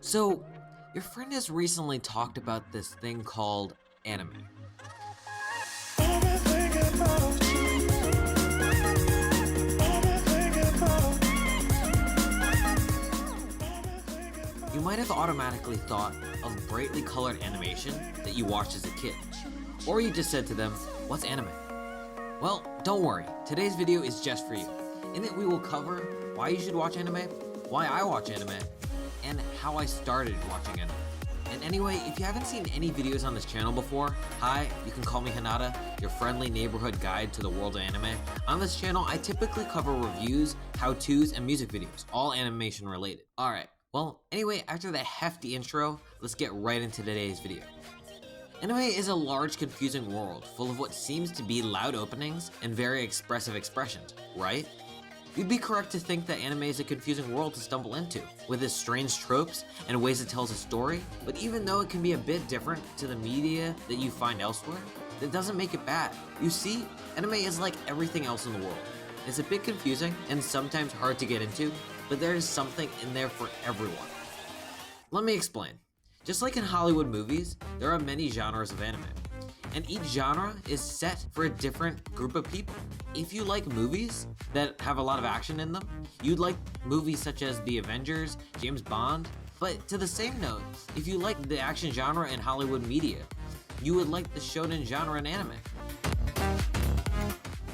So, your friend has recently talked about this thing called anime. You might have automatically thought of brightly colored animation that you watched as a kid. Or you just said to them, "What's anime?" Well, don't worry, today's video is just for you. In it we will cover why you should watch anime, why I watch anime, and how I started watching anime. And anyway, if you haven't seen any videos on this channel before, hi, you can call me Hinata, your friendly neighborhood guide to the world of anime. On this channel, I typically cover reviews, how-tos, and music videos, all animation related. Alright, well, anyway, after that hefty intro, let's get right into today's video. Anime is a large, confusing world full of what seems to be loud openings and very expressive expressions, right? You'd be correct to think that anime is a confusing world to stumble into, with its strange tropes and ways it tells a story, but even though it can be a bit different to the media that you find elsewhere, that doesn't make it bad. You see, anime is like everything else in the world. It's a bit confusing and sometimes hard to get into, but there is something in there for everyone. Let me explain. Just like in Hollywood movies, there are many genres of anime, and each genre is set for a different group of people. If you like movies that have a lot of action in them, you'd like movies such as The Avengers, James Bond, but to the same note, if you like the action genre in Hollywood media, you would like the shonen genre in anime.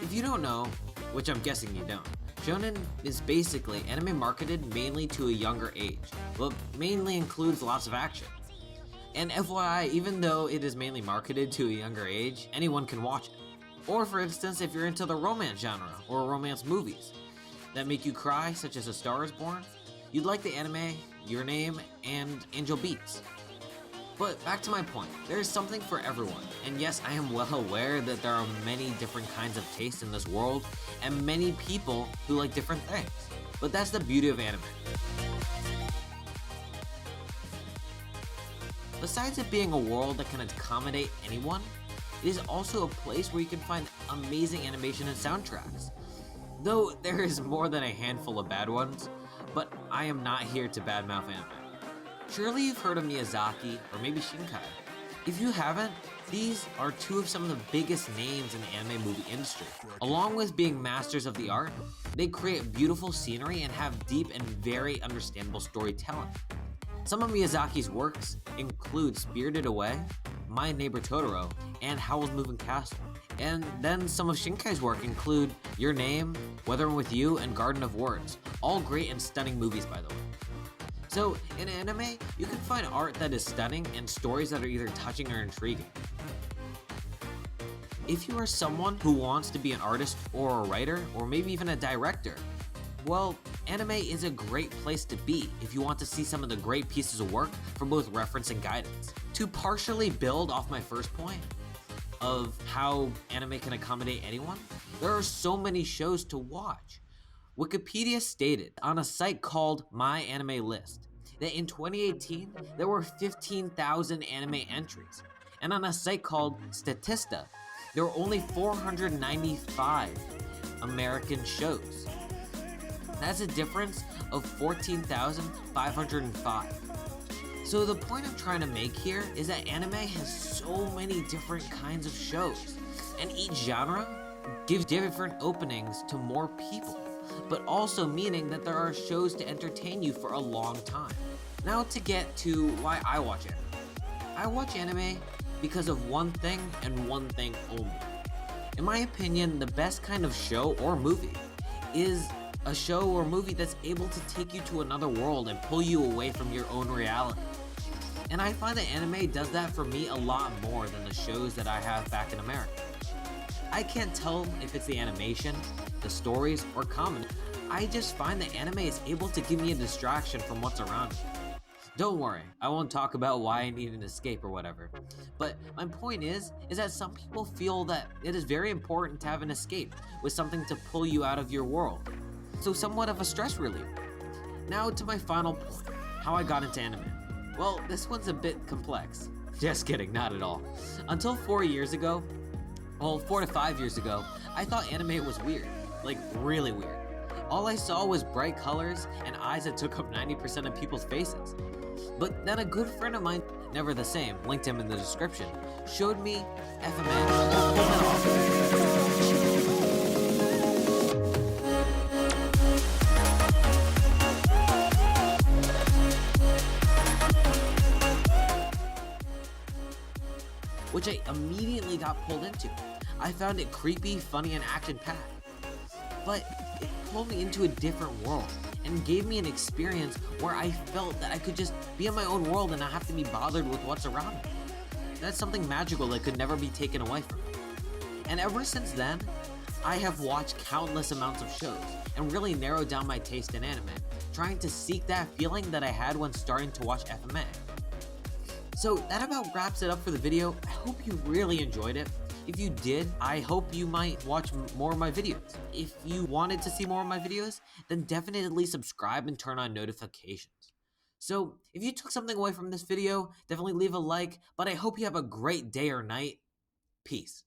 If you don't know, which I'm guessing you don't, shonen is basically anime marketed mainly to a younger age, but mainly includes lots of action. And FYI, even though it is mainly marketed to a younger age, anyone can watch it. Or for instance, if you're into the romance genre or romance movies that make you cry, such as A Star is Born, you'd like the anime Your Name and Angel Beats. But back to my point, there is something for everyone. And yes, I am well aware that there are many different kinds of tastes in this world and many people who like different things. But that's the beauty of anime. Besides it being a world that can accommodate anyone, it is also a place where you can find amazing animation and soundtracks. Though there is more than a handful of bad ones, but I am not here to badmouth anime. Surely you've heard of Miyazaki or maybe Shinkai. If you haven't, these are two of some of the biggest names in the anime movie industry. Along with being masters of the art, they create beautiful scenery and have deep and very understandable storytelling. Some of Miyazaki's works include Spirited Away, My Neighbor Totoro, and Howl's Moving Castle. And then some of Shinkai's work include Your Name, Weathering with You, and Garden of Words. All great and stunning movies, by the way. So, in anime, you can find art that is stunning and stories that are either touching or intriguing. If you are someone who wants to be an artist or a writer, or maybe even a director, well, anime is a great place to be if you want to see some of the great pieces of work for both reference and guidance. To partially build off my first point of how anime can accommodate anyone, there are so many shows to watch. Wikipedia stated on a site called My Anime List that in 2018, there were 15,000 anime entries. And on a site called Statista, there were only 495 American shows. That's a difference of 14,505. So the point I'm trying to make here is that anime has so many different kinds of shows, and each genre gives different openings to more people, but also meaning that there are shows to entertain you for a long time. Now to get to why I watch anime. I watch anime because of one thing and one thing only. In my opinion, the best kind of show or movie is a show or movie that's able to take you to another world and pull you away from your own reality. And I find that anime does that for me a lot more than the shows that I have back in America. I can't tell if it's the animation, the stories, or comedy. I just find that anime is able to give me a distraction from what's around me. Don't worry, I won't talk about why I need an escape or whatever. But my point is that some people feel that it is very important to have an escape with something to pull you out of your world. So somewhat of a stress reliever. Now to my final point, how I got into anime. Well, this one's a bit complex. Just kidding, not at all. Until 4 years ago, well, 4 to 5 years ago, I thought anime was weird. Like, really weird. All I saw was bright colors and eyes that took up 90% of people's faces. But then a good friend of mine, never the same, linked him in the description, showed me FMN which I immediately got pulled into. I found it creepy, funny, and action-packed. But it pulled me into a different world and gave me an experience where I felt that I could just be in my own world and not have to be bothered with what's around me. That's something magical that could never be taken away from me. And ever since then, I have watched countless amounts of shows and really narrowed down my taste in anime, trying to seek that feeling that I had when starting to watch FMA. So that about wraps it up for the video. I hope you really enjoyed it. If you did, I hope you might watch more of my videos. If you wanted to see more of my videos, then definitely subscribe and turn on notifications. So if you took something away from this video, definitely leave a like, but I hope you have a great day or night. Peace.